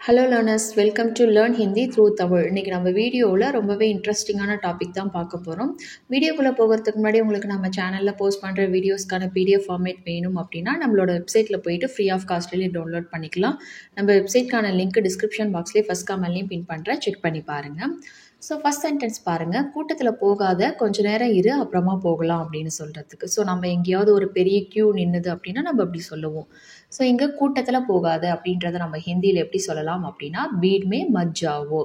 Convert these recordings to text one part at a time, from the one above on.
Hello learners, welcome to learn Hindi through Tamil. இன்றைக்கி நம்ம வீடியோவில் ரொம்பவே இன்ட்ரெஸ்டிங்கான டாபிக் தான் பார்க்க போகிறோம். வீடியோக்குள்ளே போகிறதுக்கு முன்னாடி உங்களுக்கு நம்ம சேனலில் போஸ்ட் பண்ணுற வீடியோஸ்க்கான PDF ஃபார்மேட் வேணும் அப்படின்னா நம்மளோட வெப்சைட்டில் போயிட்டு ஃப்ரீ ஆஃப் காஸ்ட்லேயே டவுன்லோட் பண்ணிக்கலாம். நம்ம வெப்சைட்கான லிங்க் டிஸ்கிரிப்ஷன் பாக்ஸ்லேயே ஃபஸ்ட் கமெண்ட்லேயும் பின் பண்ணுறேன், செக் பண்ணி பாருங்கள். ஸோ ஃபஸ்ட் சென்டென்ஸ் பாருங்கள், கூட்டத்தில் போகாத, கொஞ்ச நேரம் இரு அப்புறமா போகலாம் அப்படின்னு சொல்கிறதுக்கு. ஸோ நம்ம எங்கேயாவது ஒரு பெரிய க்யூ நின்றுது அப்படின்னா நம்ம அப்படி சொல்லுவோம். ஸோ இங்கே கூட்டத்தில் போகாத அப்படின்றத நம்ம ஹிந்தியில் எப்படி சொல்லலாம் அப்படின்னா பீட் மே மத் ஜாவோ.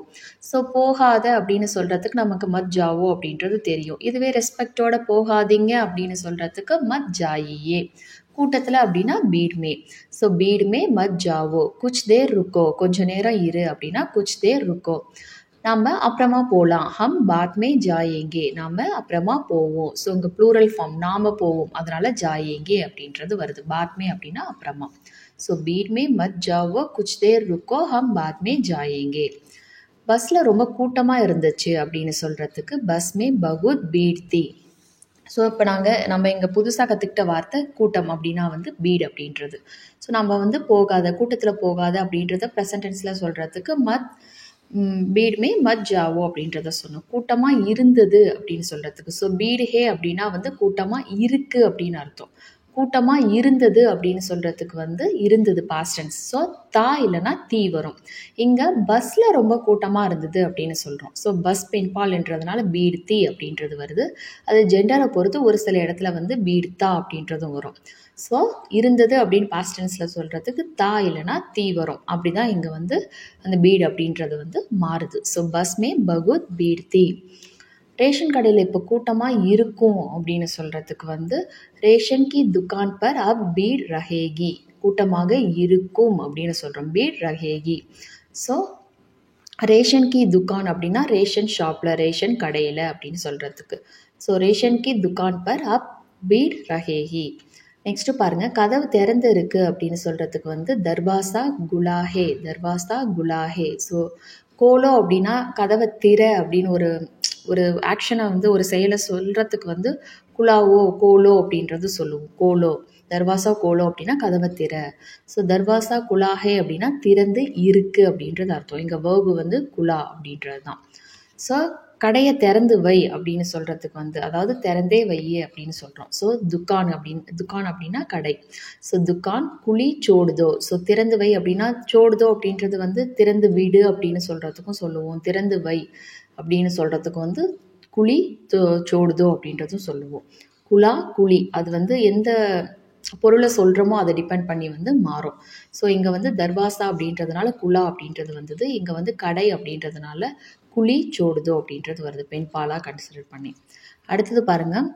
ஸோ போகாத அப்படின்னு சொல்கிறதுக்கு நமக்கு மத் ஜாவோ அப்படின்றது தெரியும். இதுவே ரெஸ்பெக்டோட போகாதீங்க அப்படின்னு சொல்கிறதுக்கு மத் ஜாயியே. கூட்டத்தில் அப்படின்னா பீட் மே. ஸோ பீட் மே மத் ஜாவோ. குச் தேர் ருக்கோ, கொஞ்ச நேரம் இரு அப்படின்னா குச் தேர் ருக்கோ. நாம் அப்புறமா போகலாம், ஹம் பாத் மே ஜாயேங்கே, நாம் அப்புறமா போவோம். ஸோ இங்கே ப்ளூரல் ஃபார்ம் நாம் போவோம், அதனால் ஜாயேங்கே அப்படின்றது வருது. பாத் மே அப்படின்னா அப்புறமா. ஸோ பீட் மே மத் ஜாவோ, குச் தேர் ருக்கோ, ஹம் பாத் மே ஜாயேங்கே. பஸ்ஸில் ரொம்ப கூட்டமாக இருந்துச்சு அப்படின்னு சொல்கிறதுக்கு பஸ் மே பகுத் பீட் தி. ஸோ இப்போ நம்ம இங்கே புதுசாக கற்றுக்கிட்ட வார்த்தை கூட்டம் அப்படின்னா பீட் அப்படின்றது. ஸோ நம்ம போகாத, கூட்டத்தில் போகாத அப்படின்றத ப்ரெசன்ட் டென்ஸில் சொல்கிறதுக்கு பீட் மே மத் ஜாவோ அப்படின்றத சொன்னோம். கூட்டமாக இருந்தது அப்படின்னு சொல்கிறதுக்கு. ஸோ பீடு ஹே அப்படின்னா கூட்டமாக இருக்குது அப்படின்னு அர்த்தம். கூட்டமாக இருந்தது அப்படின்னு சொல்கிறதுக்கு இருந்தது பாஸ்ட் டென்ஸ். ஸோ தா இல்லைனா தீ வரும். இங்கே பஸ்ஸில் ரொம்ப கூட்டமாக இருந்தது அப்படின்னு சொல்கிறோம். ஸோ பஸ் பெண்பால்ன்றதுனால பீடு தீ அப்படின்றது வருது. அது ஜெண்டரை பொறுத்து ஒரு சில இடத்துல பீடு தா அப்படின்றதும் வரும். ஸோ இருந்தது அப்படின்னு பாஸ்ட் டென்ஸில் சொல்கிறதுக்கு தா இல்லைனா தீ வரும். அப்படி தான் இங்கே அந்த பீடு அப்படின்றது மாறுது. ஸோ பஸ் மே பகுத் பீடு தீ. ரேஷன் கடையில் இப்போ கூட்டமாக இருக்கும் அப்படின்னு சொல்கிறதுக்கு ரேஷன் கி துக்கான் பர் அப் பீட் ரஹேகி. கூட்டமாக இருக்கும் அப்படின்னு சொல்கிறோம், பீட் ரஹேகி. ஸோ ரேஷன் கி துக்கான் அப்படின்னா ரேஷன் ஷாப்பில், ரேஷன் கடையில் அப்படின்னு சொல்கிறதுக்கு. ஸோ ரேஷன் கி துக்கான் பர் அப் பீட் ரஹேகி. நெக்ஸ்ட்டு பாருங்கள், கதவு திறந்து இருக்குது அப்படின்னு சொல்கிறதுக்கு தர்வாசா குலாஹே, தர்வாசா குலாஹே. ஸோ கோலோ அப்படின்னா கதவை திற அப்படின்னு ஒரு ஆக்ஷனை ஒரு செயலை சொல்கிறதுக்கு குலாவோ கோலோ அப்படின்றது சொல்லுவோம். கோலோ, தர்வாசா கோலோ அப்படின்னா கதவை திற. ஸோ தர்வாசா குலாஹே அப்படின்னா திறந்து இருக்குது அப்படின்றது அர்த்தம். இங்கே வேர்பு குலா அப்படின்றது தான். ஸோ கடையை திறந்து வை அப்படின்னு சொல்கிறதுக்கு அதாவது திறந்தே வை அப்படின்னு சொல்கிறோம். ஸோ துக்கான் அப்படின்னா கடை. ஸோ துக்கான் குழி சோடுதோ. ஸோ திறந்து வை அப்படின்னா சோடுதோ அப்படின்றது திறந்து விடு அப்படின்னு சொல்கிறதுக்கும் சொல்லுவோம். திறந்து வை அப்படின்னு சொல்கிறதுக்கு குழி சோடுதோ அப்படின்றதும் சொல்லுவோம். குலா குழி, அது எந்த பொருளை சொல்கிறோமோ அதை டிபெண்ட் பண்ணி மாறும். ஸோ இங்கே தர்வாசா அப்படின்றதுனால குலா அப்படின்றது வந்தது. இங்கே கடை அப்படின்றதுனால குழி சோடுதோ அப்படின்றது வருது, பெண்பாலாக கன்சிடர் பண்ணி. அடுத்தது பாருங்கள்,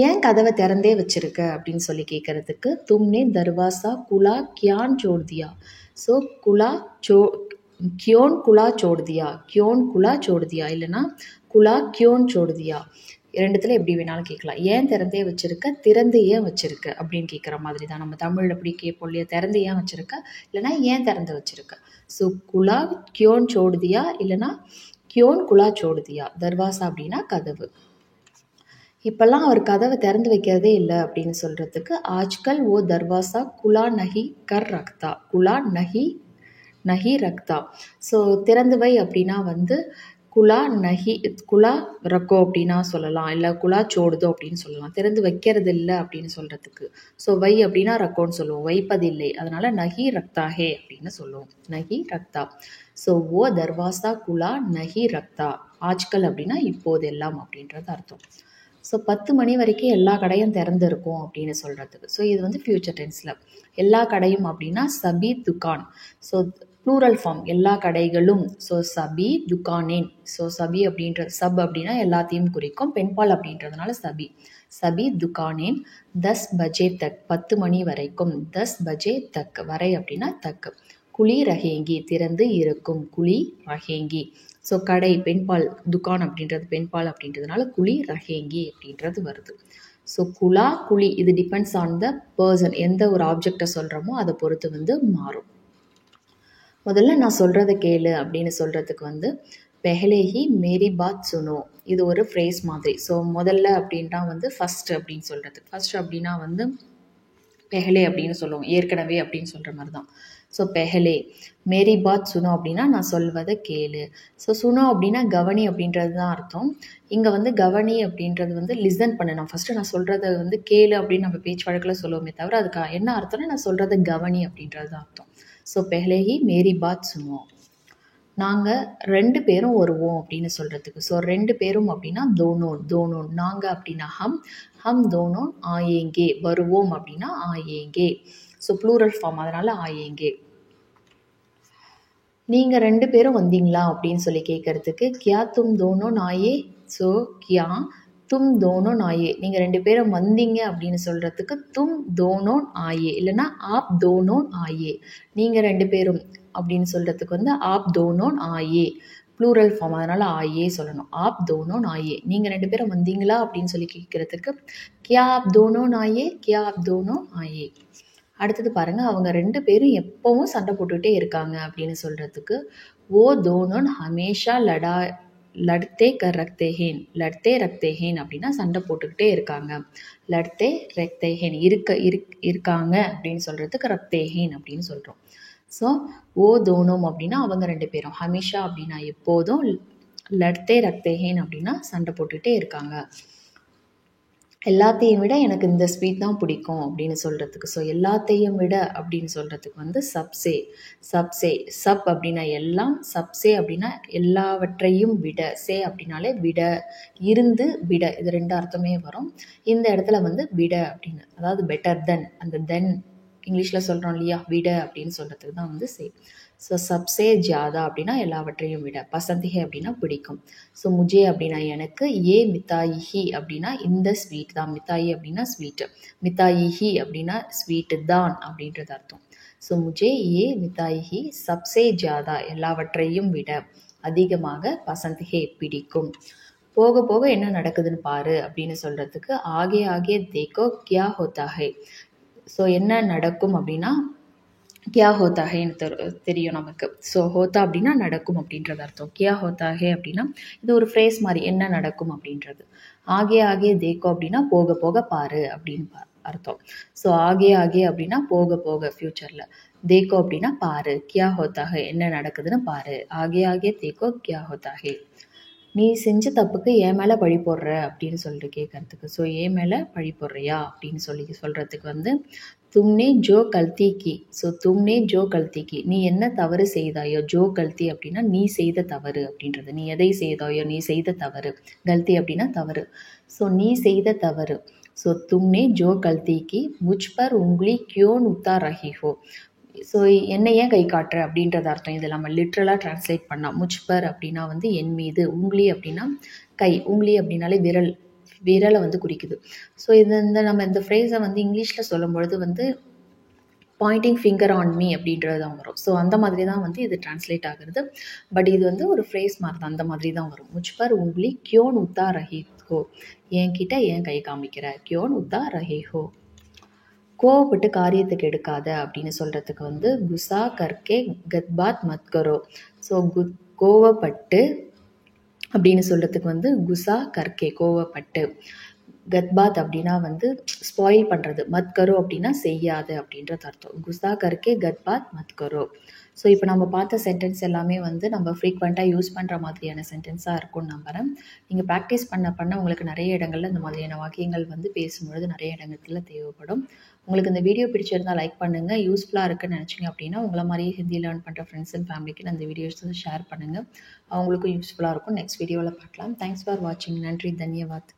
ஏன் கதவை திறந்தே வச்சிருக்க அப்படின்னு சொல்லி கேட்குறதுக்கு தும்னே தர்வாசா குலா கியான் சோடுதியா. ஸோ குலா கியோன் குலா சோடுதியா, கியோன் குலா சோடுதியா இல்லைனா குலா கியோன் சோடுதியா, ரெண்டுத்தில் எப்படி வேணாலும் கேட்கலாம். ஏன் திறந்தே வச்சுருக்க, திறந்து ஏன் வச்சுருக்க அப்படின்னு கேட்குற மாதிரி தான். நம்ம தமிழ் அப்படி கேட்போம் இல்லையா, திறந்து ஏன் வச்சுருக்க இல்லைனா ஏன் திறந்து வச்சுருக்க. ஸோ குலா கியோன் சோடுதியா இல்லைனா கியோன் குலா சோடுதியா. தர்வாசா அப்படின்னா கதவு. இப்போல்லாம் அவர் கதவை திறந்து வைக்கிறதே இல்லை அப்படின்னு சொல்கிறதுக்கு ஆஜ்கல் ஓ தர்வாசா குலா நஹி கர் ரக்தா, குலா நஹி ரக்தா. ஸோ திறந்து வை அப்படின்னா குலா ரக்கோ அப்படின்னா சொல்லலாம், இல்லை குலா சோடுதோ அப்படின்னு சொல்லலாம். திறந்து வைக்கிறது இல்லை அப்படின்னு சொல்கிறதுக்கு. ஸோ வை அப்படின்னா ரக்கோன்னு சொல்லுவோம், வைப்பதில்லை, அதனால் நஹி ரக்தாஹே அப்படின்னு சொல்லுவோம், நஹி ரக்தா. ஸோ ஓ தர்வாசா குலா நஹி ரக்தா. ஆஜ்கல் அப்படின்னா இப்போதெல்லாம் அப்படின்றது அர்த்தம். ஸோ 10 மணி வரைக்கும் எல்லா கடையும் திறந்துருக்கும் அப்படின்னு சொல்கிறதுக்கு. ஸோ இது ஃப்யூச்சர் டென்ஸில். எல்லா கடையும் அப்படின்னா சபி துக்கான். ஸோ ப்ளூரல் ஃபார்ம், எல்லா கடைகளும். ஸோ சபி துக்கானேன். ஸோ சபி சப் அப்படின்னா எல்லாத்தையும் குறிக்கும், பெண்பால் அப்படின்றதுனால சபி துக்கானேன். 10 பஜே தக், 10 மணி வரைக்கும். 10 பஜே தக், வரை அப்படின்னா தக். குழி ரஹேங்கி, திறந்து இருக்கும், குழி ரஹேங்கி. ஸோ கடை பெண்பால், துக்கான் அப்படின்றது பெண்பால் அப்படின்றதுனால குழி ரஹேங்கி அப்படின்றது வருது. ஸோ குலா குழி இது டிபெண்ட்ஸ் ஆன் த பர்சன், எந்த ஒரு ஆப்ஜெக்டை சொல்கிறோமோ அதை பொறுத்து மாறும். முதல்ல நான் சொல்கிறத கேளு அப்படின்னு சொல்கிறதுக்கு பெஹலே ஹி மேரி பாத் சுனோ. இது ஒரு ஃப்ரேஸ் மாதிரி. ஸோ முதல்ல அப்படின்னா ஃபஸ்ட் அப்படின்னு சொல்கிறது. ஃபஸ்ட் அப்படின்னா பெஹலே அப்படின்னு சொல்லுவோம், ஏற்கனவே அப்படின்னு சொல்கிற மாதிரி தான். ஸோ பெஹலே மேரி பாத் சுனோ அப்படின்னா நான் சொல்வதை கேளு. ஸோ சுனோ அப்படின்னா கவனி அப்படின்றது தான் அர்த்தம். இங்கே வந்து கவனி அப்படின்றது வந்து லிசன் பண்ணணும். ஃபஸ்ட்டு நான் சொல்கிறத வந்து கேளு அப்படின்னு நம்ம பேச்சு வழக்கில் சொல்லுவோமே தவிர அதுக்கு என்ன அர்த்தம்னா நான் சொல்கிறத கவனி அப்படின்றது தான் அர்த்தம். ஸோ பெஹலே ஹி மேரி பாத் சுனோ. நாங்கள் 2 பேரும் வருவோம் அப்படின்னு சொல்கிறதுக்கு. ஸோ 2 பேரும் அப்படின்னா தோனோன் தோனோன். நாங்கள் அப்படின்னா ஹம் தோனோன் ஆயேங்கே. வருவோம் அப்படின்னா ஆயேங்கே. ஸோ ப்ளூரல் ஃபார்ம், அதனால் ஆயேங்கே. நீங்கள் 2 பேரும் வந்தீங்களா அப்படின்னு சொல்லி கேட்குறதுக்கு கியா தும் தோனோன் ஆயே. ஸோ கியா தும் தோனோன் ஆயே. நீங்கள் 2 பேரும் வந்தீங்க அப்படின்னு சொல்கிறதுக்கு தும் தோனோன் ஆயே, இல்லைனா ஆப் தோனோன் ஆயே. நீங்கள் 2 பேரும் அப்படின்னு சொல்கிறதுக்கு வந்து ஆப் தோனோன் ஆயே, ப்ளூரல் ஃபார்ம், அதனால் ஆயே சொல்லணும். ஆப் தோனோன் ஆயே. நீங்கள் 2 பேரும் வந்தீங்களா அப்படின்னு சொல்லி கேட்குறதுக்கு கியா ஆப் தோனோன் ஆயே, கியா ஆப் தோனோன் ஆயே. அடுத்தது பாருங்கள், அவங்க 2 பேரும் எப்போவும் சண்டை போட்டுகிட்டே இருக்காங்க அப்படின்னு சொல்கிறதுக்கு ஓ தோனோன் ஹமேஷா லட்தே ரக்தேஹேன். லட்தே ரக்தேஹேன் அப்படின்னா சண்டை போட்டுக்கிட்டே இருக்காங்க. லட்தே ரக்தேஹேன் இருக்காங்க அப்படின்னு சொல்கிறதுக்கு ரக்தேஹேன் அப்படின்னு சொல்கிறோம். ஸோ ஓ தோனோம் அப்படின்னா அவங்க 2 பேரும், ஹமேஷா அப்படின்னா எப்போதும், லட்தே ரக்தேஹேன் அப்படின்னா சண்டை போட்டுகிட்டே இருக்காங்க. எல்லாத்தையும் விட எனக்கு இந்த ஸ்வீட் தான் பிடிக்கும் அப்படின்னு சொல்கிறதுக்கு. ஸோ எல்லாத்தையும் விட அப்படின்னு சொல்கிறதுக்கு வந்து சப்சே. சப்சே சப் அப்படின்னா எல்லாம், சப்சே அப்படின்னா எல்லாவற்றையும் விட, சே அப்படின்னாலே விட, இருந்து விட, இது 2 அர்த்தமே வரும். இந்த இடத்துல வந்து விட அப்படின்னு, அதாவது பெட்டர் தென், அந்த தென் இங்கிலீஷில் சொல்கிறோம் இல்லையா, விட அப்படின்னு சொல்கிறதுக்கு தான் வந்து சே. ஸோ சப்சே ஜியாதா அப்படின்னா எல்லாவற்றையும் விட, பசந்திஹே அப்படின்னா பிடிக்கும். ஸோ முஜே அப்படின்னா எனக்கு, ஏ மித்தாயிஹி அப்படின்னா இந்த ஸ்வீட் தான், மித்தாயி அப்படின்னா ஸ்வீட்டு, மித்தாயிஹி அப்படின்னா ஸ்வீட்டு தான் அப்படின்றது அர்த்தம். ஸோ முஜே ஏ மித்தாயிஹி சப்சே ஜியாதா எல்லாவற்றையும் விட அதிகமாக, பசந்திஹே பிடிக்கும். போக போக என்ன நடக்குதுன்னு பாரு அப்படின்னு சொல்கிறதுக்கு ஆகே ஆகே தேக்கோ கியா ஹோத்தா ஹை. ஸோ என்ன நடக்கும் அப்படின்னா கியா ஹோத்தா ஹேன்னு தெரியும் நமக்கு. ஸோ ஹோத்தா அப்படின்னா நடக்கும் அப்படின்றது அர்த்தம். கியா ஹோத்தா ஹே அப்படின்னா இது ஒரு ஃப்ரேஸ் மாதிரி, என்ன நடக்கும் அப்படின்றது. ஆகே ஆகே தேக்கோ அப்படின்னா போக போக பாரு அப்படின்னு அர்த்தம். ஸோ ஆகே ஆகே அப்படின்னா போக போக ஃப்யூச்சரில், தேக்கோ அப்படின்னா பாரு, கியா ஹோத்தா ஹே என்ன நடக்குதுன்னு பாரு, ஆகே ஆகே தேக்கோ கியா ஹோத்தா ஹே. நீ செஞ்ச தப்புக்கு என் மேலே பழி போடுற அப்படின்னு சொல்லிட்டு கேட்கறதுக்கு. ஸோ என் மேலே பழி போடுறியா அப்படின்னு சொல்கிறதுக்கு வந்து தும்னே ஜோ கல்தி கி. ஸோ தும்னே ஜோ கல்தி கி, நீ என்ன தவறு செய்தாயோ. ஜோ கல்தி அப்படின்னா நீ செய்த தவறு அப்படின்றது, நீ எதை செய்தாயோ, நீ செய்த தவறு. கல்தி அப்படின்னா தவறு. ஸோ நீ செய்த தவறு. ஸோ தும்னே ஜோ கல்தி கி முஜ் பர் உங்லி கியோன் உத்தா ரஹி ஹோ. ஸோ என்னை ஏன் கை காட்டுற அப்படின்றது அர்த்தம். இதை நம்ம லிட்ரலாக ட்ரான்ஸ்லேட் பண்ணால் முஜ்பர் அப்படின்னா வந்து என் மீது, உங்லி அப்படின்னா கை, உங்லி அப்படின்னாலே விரலை வந்து குறிக்குது. ஸோ நம்ம இந்த ஃப்ரேஸை வந்து இங்கிலீஷில் சொல்லும் பொழுது வந்து பாயிண்டிங் ஃபிங்கர் ஆன் மீ அப்படின்றது தான் வரும். ஸோ அந்த மாதிரி தான் வந்து இது ட்ரான்ஸ்லேட் ஆகுறது. பட் இது வந்து ஒரு ஃப்ரேஸ் மாதிரி தான், அந்த மாதிரி தான் வரும். முஜ்பர் உங்லி கியோன் உத்தா ரஹி ஹோ, என்கிட்ட ஏன் கை காமிக்கிற, கியோன் உத்தா ரஹி ஹோ. கோவப்பட்டு காரியத்துக்கு எடுக்காத அப்படின்னு சொல்கிறதுக்கு வந்து குசா கர்கே கத்பாத் மத் கரோ. ஸோ கோவப்பட்டு அப்படின்னு சொல்கிறதுக்கு வந்து குசா கர்கே கோவப்பட்டு, கத்பாத் அப்படின்னா வந்து ஸ்பாயில் பண்ணுறது, மத் கரோ அப்படின்னா செய்யாது அப்படின்றது அர்த்தம். குசா கர்கே கத்பாத் மத் கரோ. ஸோ இப்போ நம்ம பார்த்த சென்டென்ஸ் எல்லாமே வந்து நம்ம ஃப்ரீக்வெண்ட்டாக யூஸ் பண்ணுற மாதிரியான சென்டென்ஸாக இருக்கும்னு நம்புகிறேன். நீங்கள் ப்ராக்டிஸ் பண்ண உங்களுக்கு நிறைய இடங்களில் இந்த மாதிரியான வாக்கியங்கள் வந்து பேசும்பொழுது நிறைய இடத்துல தேவைப்படும். உங்களுக்கு இந்த வீடியோ பிடிச்சிருந்தால் லைக் பண்ணுங்கள். யூஸ்ஃபுல்லாக இருக்குன்னு நினச்சிங்க அப்படின்னா உங்களை மாதிரியே ஹிந்தி லேர்ன் பண்ணுற ஃப்ரெண்ட்ஸ் அண்ட் ஃபேமிலிக்கு அந்த வீடியோஸ் ஷேர் பண்ணுங்கள். அவங்களுக்கும் யூஸ்ஃபுல்லாக இருக்கும். நெக்ஸ்ட் வீடியோவில் பார்க்கலாம். தேங்க்ஸ் ஃபார் வாட்சிங். நன்றி, தன்யவாத்.